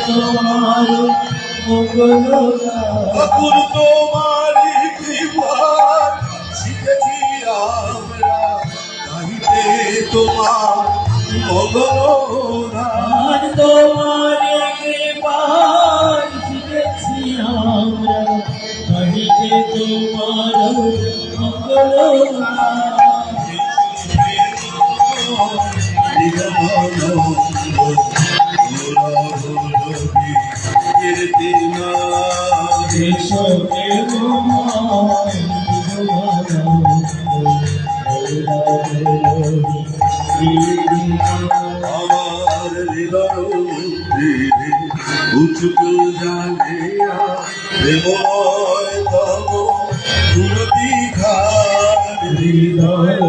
তোমার মঙ্গল ঠাকুর তোমারি কৃপা শিখেছি আমরা গাইতে তোমার মঙ্গল আর তোমার কৃপায় শিখেছি আমরা গাহিতে তোমার মঙ্গল আমার হৃদয় উচ্চ জানিয়া দেবয় তব তুলতি ঘাট হৃদয়